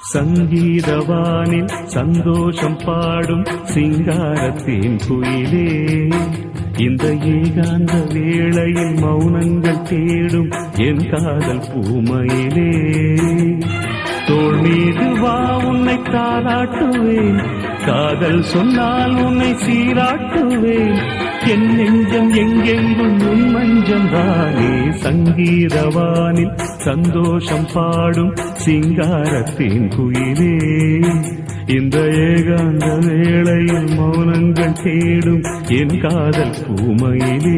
சங்கீதவானில் சந்தோஷம் பாடும் சிங்காரத்தின் குயிலே, இந்த ஏகாந்த வேளையில் மௌனங்கள் தேடும் என் காதல் பூமையிலே. தோள் மீது வா உன்னை தாளாட்டுவேன், காதல் சொன்னால் உன்னை சீராட்டுவேன். என் நெஞ்சம் எங்கெங்கும் உன் மஞ்சம் தானே. சங்கீதவானில் சந்தோஷம் பாடும் சிங்காரத்தின் குயிலே, இந்த ஏகாந்த வேளையில் மௌனங்கள் தேடும் என் காதல் பூமையிலே.